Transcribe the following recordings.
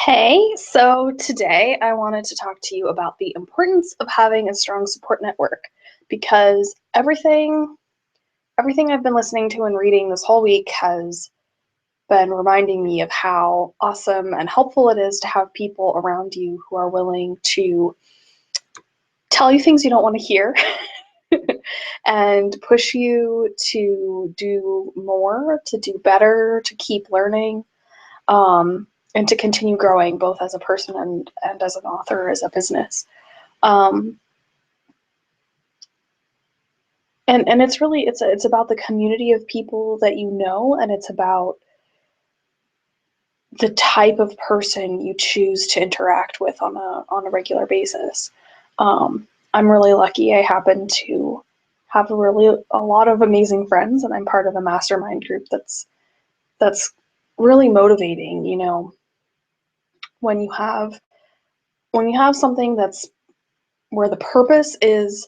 Hey, so today I wanted to talk to you about the importance of having a strong support network because everything I've been listening to and reading this whole week has been reminding me of how awesome and helpful it is to have people around you who are willing to tell you things you don't want to hear and push you to do more, to do better, to keep learning. And to continue growing both as a person and as an author, as a business. Um, and it's really it's about the community of people that you know, and it's about the type of person you choose to interact with on a regular basis. I'm really lucky. I happen to have a lot of amazing friends, and I'm part of a mastermind group that's really motivating. You know, when you have when you have something that's where the purpose is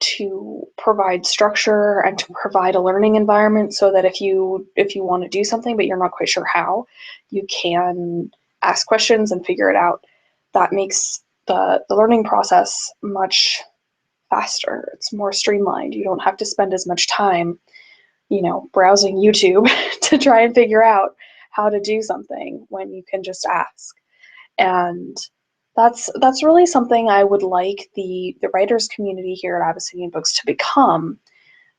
to provide structure and to provide a learning environment so that if you want to do something but you're not quite sure how, you can ask questions and figure it out. That makes the learning process much faster. It's more streamlined. You don't have to spend as much time, browsing YouTube to try and figure out how to do something when you can just ask. And that's really something I would like the writers community here at Abyssinian Books to become.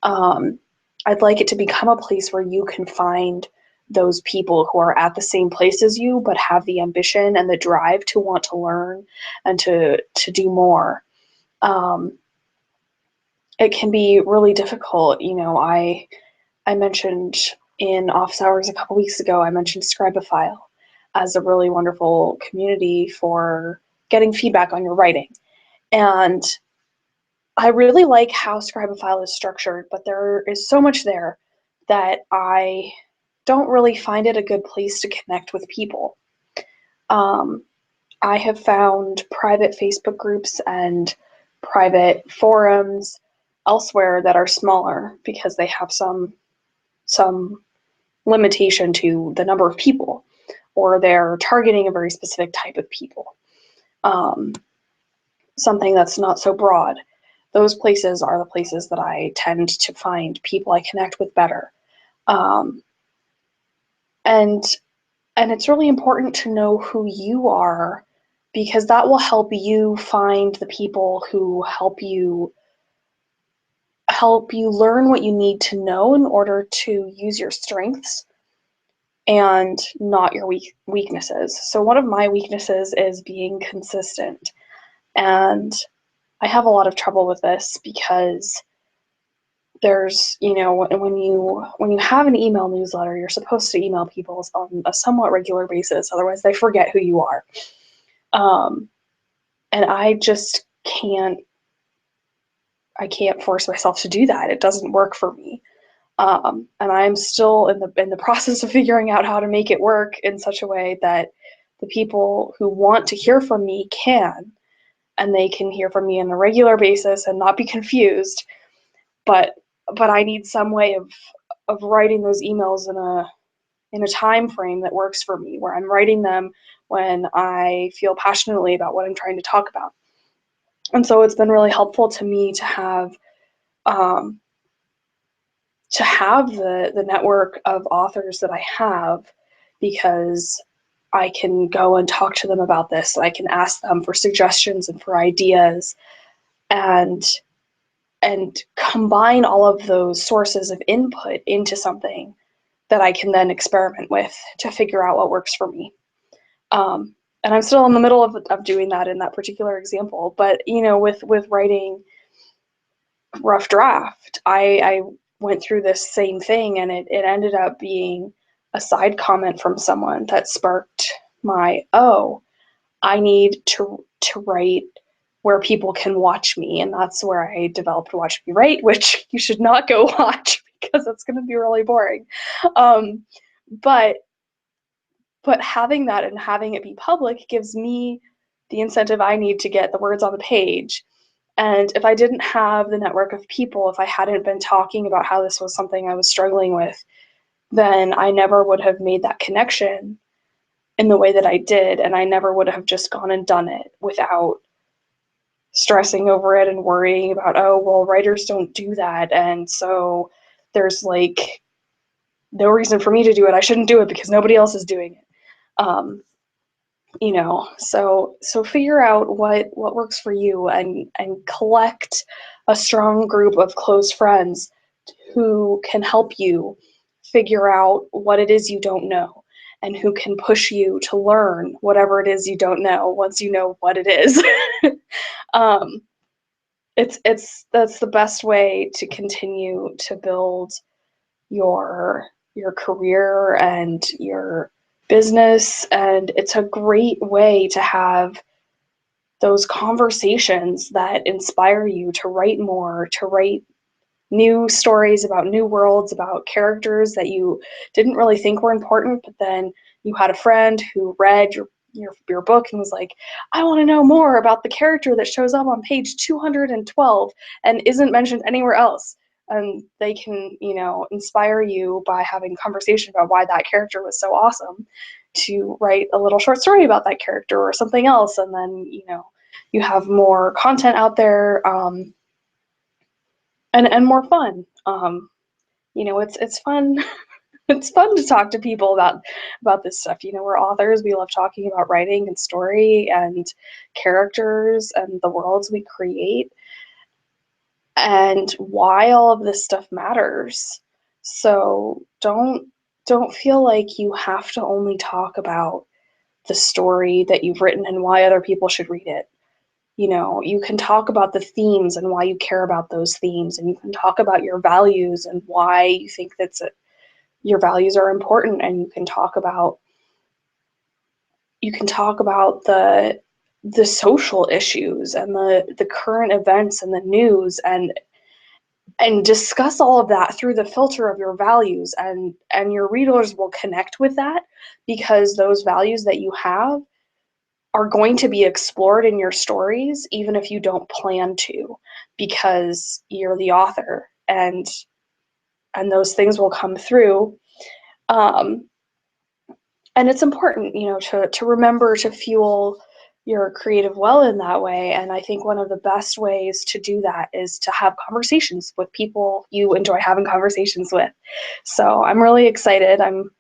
Um, I'd like it to become a place where you can find those people who are at the same place as you, but have the ambition and the drive to want to learn and to do more. Um, it can be really difficult. I mentioned in Office Hours a couple weeks ago, I mentioned Scribophile as a really wonderful community for getting feedback on your writing. And I really like how Scribophile is structured, but there is so much there that I don't really find it a good place to connect with people. Um, I have found private Facebook groups and private forums elsewhere that are smaller because they have some limitation to the number of people, or they're targeting a very specific type of people, um, something that's not so broad. Those places are the places that I tend to find people I connect with better. Um, and and it's really important to know who you are, because that will help you find the people who help you learn what you need to know in order to use your strengths and not your weaknesses. So one of my weaknesses is being consistent. And I have a lot of trouble with this because there's, when you have an email newsletter, you're supposed to email people on a somewhat regular basis, otherwise they forget who you are. Um, and I can't force myself to do that. It doesn't work for me. And I'm still in the process of figuring out how to make it work in such a way that the people who want to hear from me can, and they can hear from me on a regular basis and not be confused. But I need some way of writing those emails in a time frame that works for me, where I'm writing them when I feel passionately about what I'm trying to talk about. And so it's been really helpful to me to have um, the network of authors that I have, because I can go and talk to them about this. I can ask them for suggestions and for ideas, and combine all of those sources of input into something that I can then experiment with to figure out what works for me. Um, and I'm still in the middle of doing that in that particular example. But with writing Rough Draft, I went through this same thing, and it ended up being a side comment from someone that sparked I need to write where people can watch me, and that's where I developed Watch Me Write, which you should not go watch because it's going to be really boring. Um, but having that and having it be public gives me the incentive I need to get the words on the page. And if I didn't have the network of people, if I hadn't been talking about how this was something I was struggling with, then I never would have made that connection. in the way that I did, and I never would have just gone and done it without stressing over it and worrying about, oh, well, writers don't do that, and so there's like no reason for me to do it. I shouldn't do it because nobody else is doing it. So figure out what works for you, and collect a strong group of close friends who can help you figure out what it is you don't know, and who can push you to learn whatever it is you don't know once you know what it is. um, that's the best way to continue to build your career and your business, and it's a great way to have those conversations that inspire you to write more, to write new stories about new worlds, about characters that you didn't really think were important, but then you had a friend who read your book and was like, I want to know more about the character that shows up on page 212 and isn't mentioned anywhere else. And they can, inspire you by having conversation about why that character was so awesome, to write a little short story about that character or something else. And then, you have more content out there, and more fun. It's fun. It's fun to talk to people about this stuff. We're authors. We love talking about writing and story and characters and the worlds we create and why all of this stuff matters. So don't feel like you have to only talk about the story that you've written and why other people should read it. You can talk about the themes and why you care about those themes, and you can talk about your values and why you think your values are important, and you can talk about the social issues and the current events and the news, and discuss all of that through the filter of your values, and your readers will connect with that, because those values that you have are going to be explored in your stories, even if you don't plan to, because you're the author, and those things will come through. Um, and it's important, to remember to fuel your creative well in that way. And I think one of the best ways to do that is to have conversations with people you enjoy having conversations with. So I'm really excited. I'm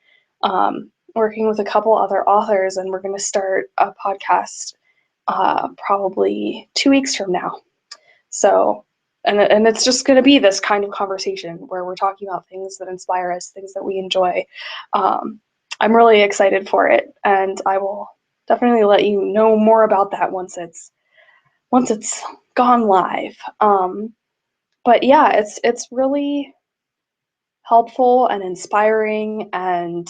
working with a couple other authors, and we're going to start a podcast probably 2 weeks from now. So, and it's just going to be this kind of conversation where we're talking about things that inspire us, things that we enjoy. I'm really excited for it, and I will definitely let you know more about that once it's gone live. But yeah, it's really helpful and inspiring, and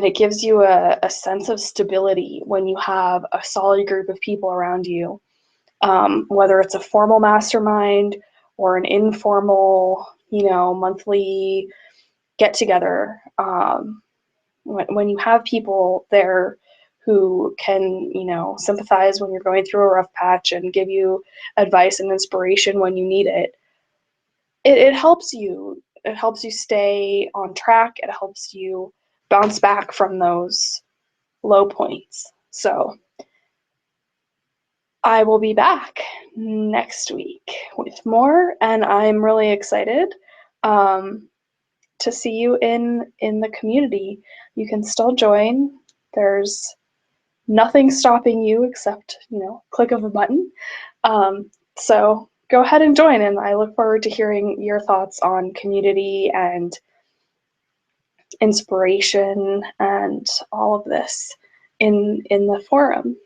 it gives you a sense of stability when you have a solid group of people around you, whether it's a formal mastermind or an informal, monthly get together. When you have people there who can, sympathize when you're going through a rough patch and give you advice and inspiration when you need it, it helps you. It helps you stay on track. It helps you bounce back from those low points. So I will be back next week with more, and I'm really excited to see you in the community. You can still join. There's nothing stopping you except, click of a button. So go ahead and join, and I look forward to hearing your thoughts on community and inspiration and all of this in the forum.